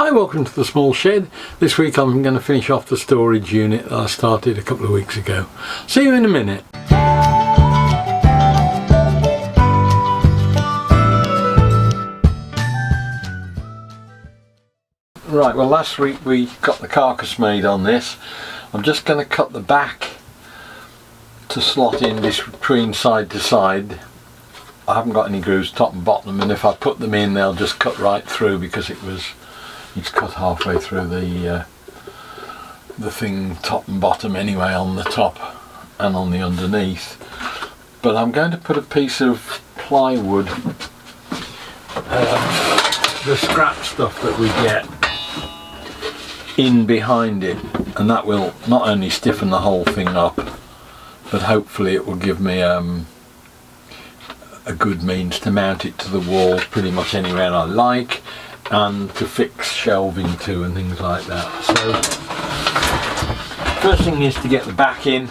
Hi, welcome to the small shed. This week I'm going to finish off the storage unit that I started a couple of weeks ago. See you in a minute. Right, well last week we got the carcass made on this. I'm just going to cut the back to slot in between side to side. I haven't got any grooves top and bottom, and if I put them in they'll just cut right through because it's cut halfway through the thing top and bottom anyway, on the top and on the underneath. But I'm going to put a piece of plywood, the scrap stuff that we get, in behind it, and that will not only stiffen the whole thing up, but hopefully it will give me a good means to mount it to the wall pretty much anywhere I like, and to fix shelving to and things like that. So first thing is to get the back in.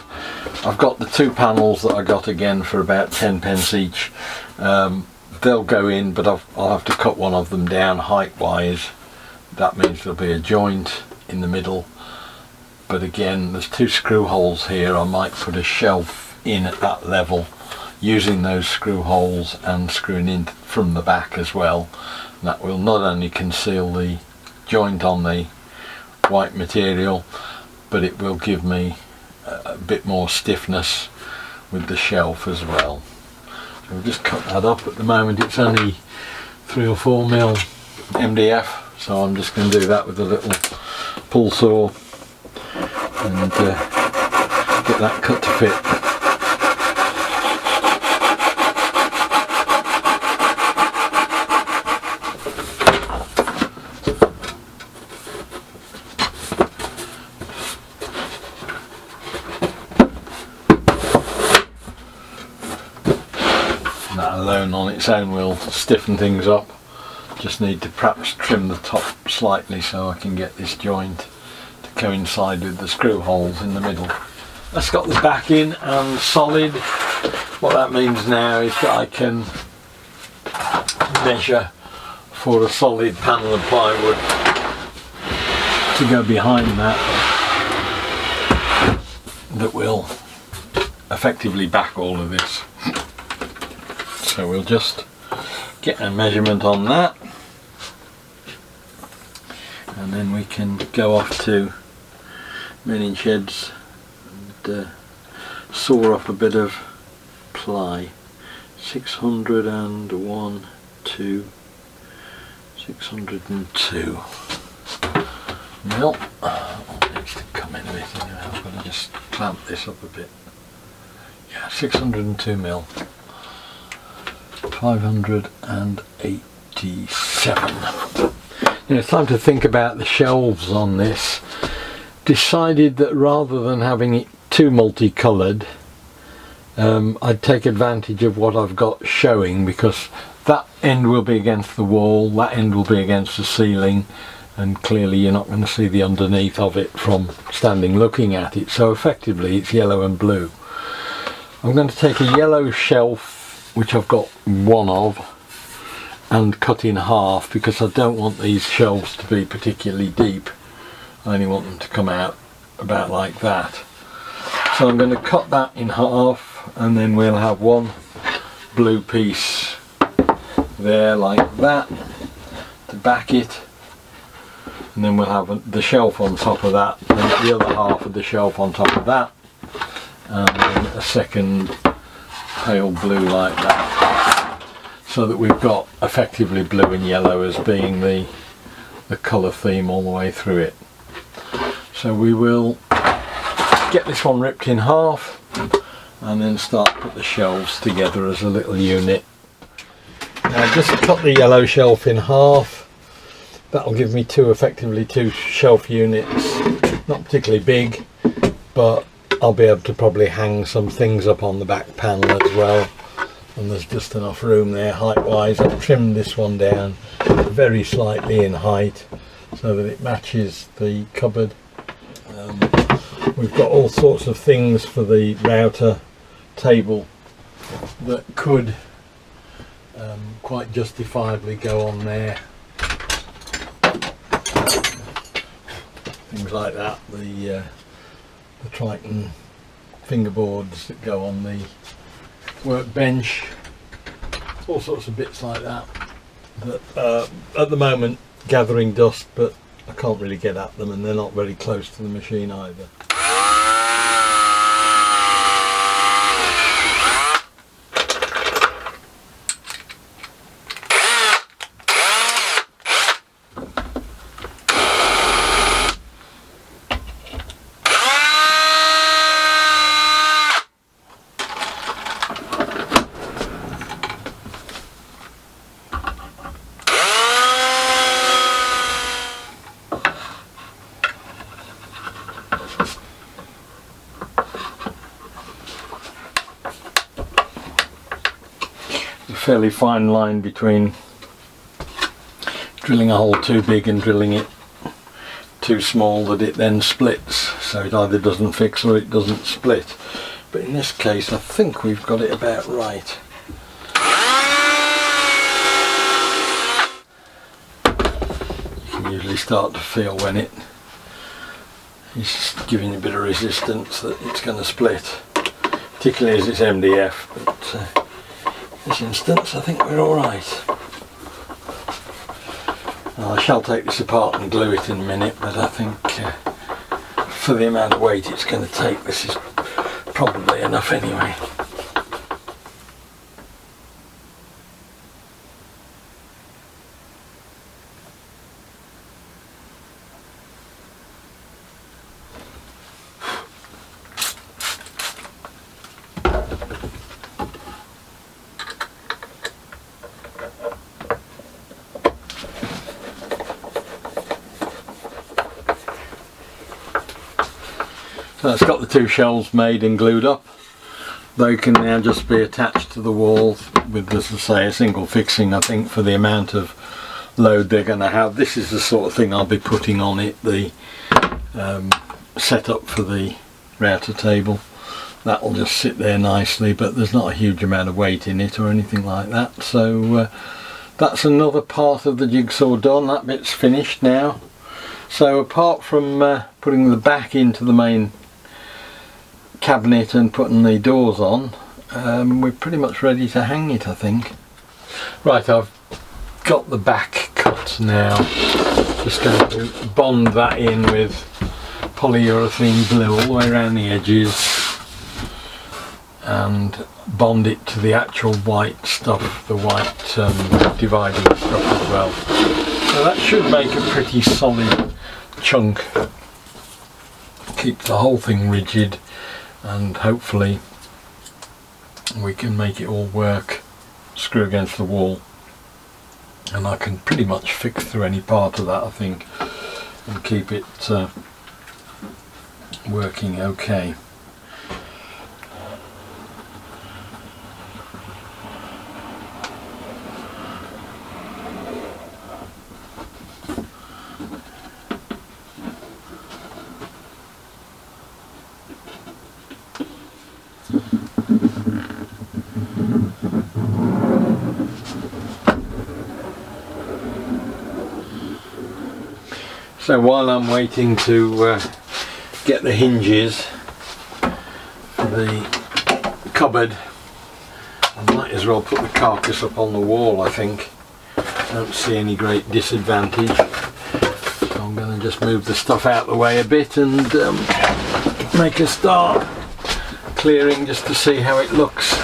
I've got the two panels that I got again for about 10p each. They'll go in, but I'll have to cut one of them down height wise. That means there'll be a joint in the middle, but again there's two screw holes here. I might put a shelf in at that level using those screw holes and screwing in from the back as well. And that will not only conceal the joint on the white material, but it will give me a bit more stiffness with the shelf as well. So we'll just cut that up. At the moment it's only 3 or 4mm MDF, so I'm just going to do that with a little pull saw and get that cut to fit. That alone on its own will stiffen things up. Just need to perhaps trim the top slightly so I can get this joint to coincide with the screw holes in the middle. That's got the back in and solid. What that means now is that I can measure for a solid panel of plywood to go behind that will effectively back all of this. So we'll just get a measurement on that, and then we can go off to mending sheds and saw off a bit of ply. 601, 2, 602 mil. It needs to come in a bit anyway. I'm going to just clamp this up a bit. Yeah, 602 mil. 587. Now it's time to think about the shelves on this. Decided that rather than having it too multicoloured, I'd take advantage of what I've got showing, because that end will be against the wall, that end will be against the ceiling, and clearly you're not going to see the underneath of it from standing looking at it, so effectively it's yellow and blue. I'm going to take a yellow shelf, which I've got one of, and cut in half, because I don't want these shelves to be particularly deep. I only want them to come out about like that. So I'm going to cut that in half, and then we'll have one blue piece there like that to back it, and then we'll have the shelf on top of that, and the other half of the shelf on top of that, and then a second pale blue like that, so that we've got effectively blue and yellow as being the colour theme all the way through it. So we will get this one ripped in half and then start to put the shelves together as a little unit. Now just cut the yellow shelf in half. That'll give me effectively two shelf units, not particularly big, but I'll be able to probably hang some things up on the back panel as well, and there's just enough room there height wise. I've trimmed this one down very slightly in height so that it matches the cupboard. We've got all sorts of things for the router table that could quite justifiably go on there. things like that, the Triton fingerboards that go on the workbench, all sorts of bits like that at the moment gathering dust, but I can't really get at them and they're not very close to the machine either. Fairly fine line between drilling a hole too big and drilling it too small that it then splits, so it either doesn't fix or it doesn't split. But in this case I think we've got it about right. You can usually start to feel when it is giving a bit of resistance that it's going to split, particularly as it's MDF, but this instance I think we're alright. I shall take this apart and glue it in a minute, but I think for the amount of weight it's going to take, this is probably enough anyway. So it's got the two shelves made and glued up. They can now just be attached to the wall with, as I say, a single fixing, I think, for the amount of load they're going to have. This is the sort of thing I'll be putting on it, the setup for the router table. That'll just sit there nicely, but there's not a huge amount of weight in it or anything like that. So that's another part of the jigsaw done. That bit's finished now. So apart from putting the back into the main cabinet and putting the doors on, we're pretty much ready to hang it, I think. Right, I've got the back cut now. Just going to bond that in with polyurethane glue all the way around the edges and bond it to the actual white stuff, the white dividing stuff as well. So that should make a pretty solid chunk, keep the whole thing rigid, and hopefully we can make it all work, screw against the wall, and I can pretty much fix through any part of that, I think, and keep it working okay. So while I'm waiting to get the hinges for the cupboard, I might as well put the carcass up on the wall, I think. I don't see any great disadvantage. So I'm going to just move the stuff out the way a bit and make a start clearing just to see how it looks.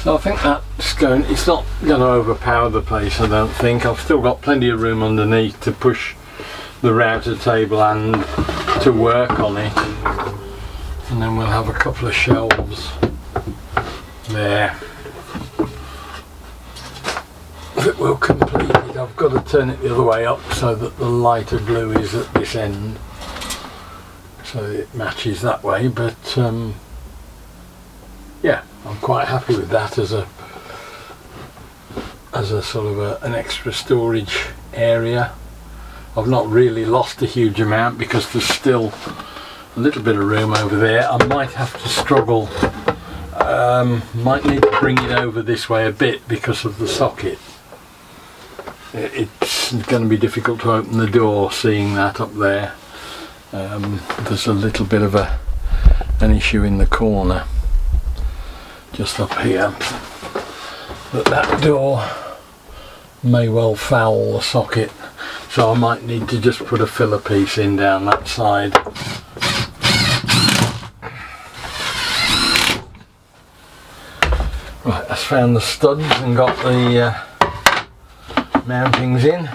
So I think it's not going to overpower the place, I don't think. I've still got plenty of room underneath to push the router table and to work on it. And then we'll have a couple of shelves there. that will complete it. I've got to turn it the other way up so that the lighter blue is at this end, so it matches that way. But yeah, I'm quite happy with that as a sort of an extra storage area. I've not really lost a huge amount because there's still a little bit of room over there. I might have to struggle, might need to bring it over this way a bit because of the socket. It's going to be difficult to open the door seeing that up there. There's a little bit of an issue in the corner just up here, but that door may well foul the socket, so I might need to just put a filler piece in down that side. Right, I've found the studs and got the mountings in.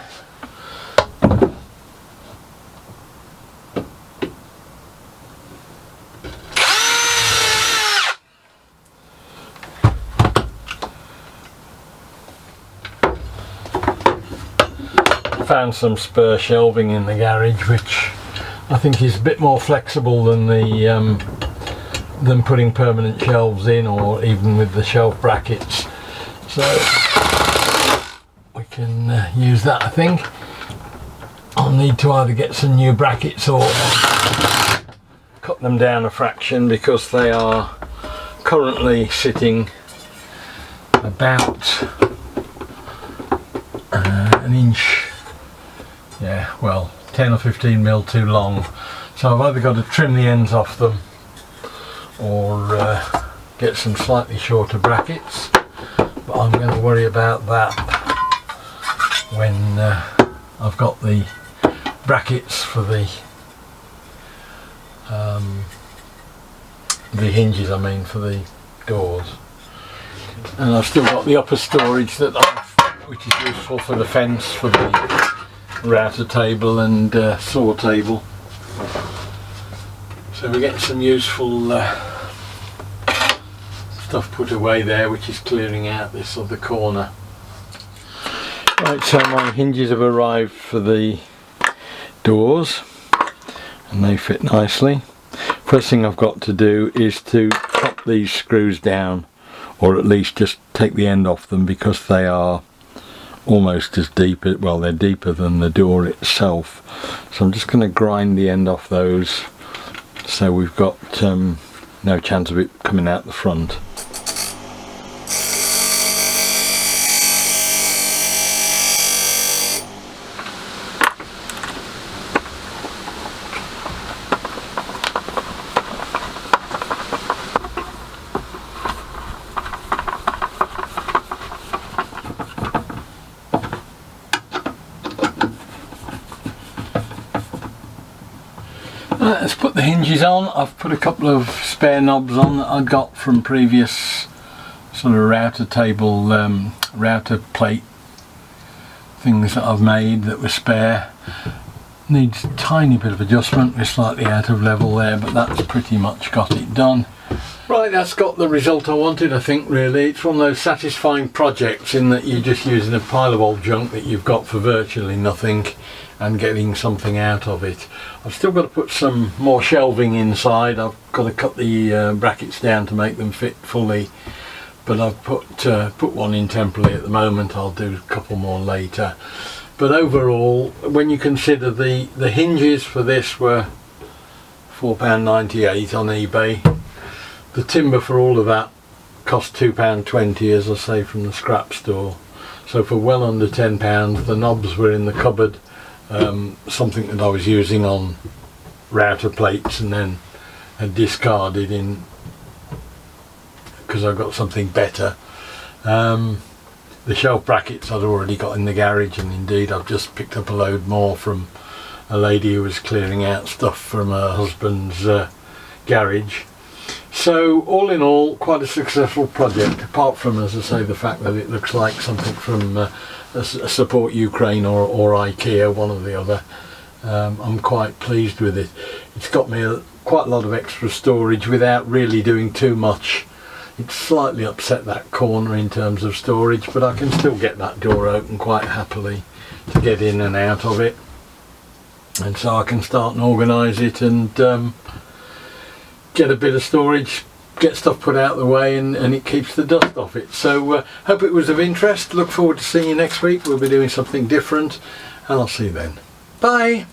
Found some spare shelving in the garage, which I think is a bit more flexible than the than putting permanent shelves in, or even with the shelf brackets. So we can use that. I think I'll need to either get some new brackets or cut them down a fraction, because they are currently sitting about an inch, yeah, well 10 or 15 mil too long. So I've either got to trim the ends off them or get some slightly shorter brackets, but I'm going to worry about that when I've got the brackets for the hinges, I mean for the doors. And I've still got the upper storage which is useful for the fence, for the router table and saw table. So we get some useful stuff put away there, which is clearing out this other corner. Right, so my hinges have arrived for the doors and they fit nicely. First thing I've got to do is to chop these screws down, or at least just take the end off them, because they are almost as deep, well, they're deeper than the door itself. So I'm just going to grind the end off those, so we've got no chance of it coming out the front. Let's put the hinges on. I've put a couple of spare knobs on that I got from previous sort of router table, router plate things that I've made that were spare. Needs a tiny bit of adjustment, we're slightly out of level there, but that's pretty much got it done. Right, that's got the result I wanted, I think, really. It's one of those satisfying projects in that you're just using a pile of old junk that you've got for virtually nothing and getting something out of it. I've still got to put some more shelving inside. I've got to cut the brackets down to make them fit fully, but I've put one in temporarily at the moment. I'll do a couple more later. But overall, when you consider the hinges for this were £4.98 on eBay, the timber for all of that cost £2.20, as I say, from the scrap store. So for well under £10, the knobs were in the cupboard, something that I was using on router plates and then had discarded in because I got something better. The shelf brackets I'd already got in the garage, and indeed I've just picked up a load more from a lady who was clearing out stuff from her husband's garage. So all in all, quite a successful project, apart from, as I say, the fact that it looks like something from Support Ukraine or Ikea, one or the other. I'm quite pleased with it. It's got me quite a lot of extra storage without really doing too much It's slightly upset that corner in terms of storage, but I can still get that door open quite happily to get in and out of it, and so I can start and organise it and get a bit of storage, get stuff put out of the way, and it keeps the dust off it. So hope it was of interest. Look forward to seeing you next week. We'll be doing something different, and I'll see you then. Bye.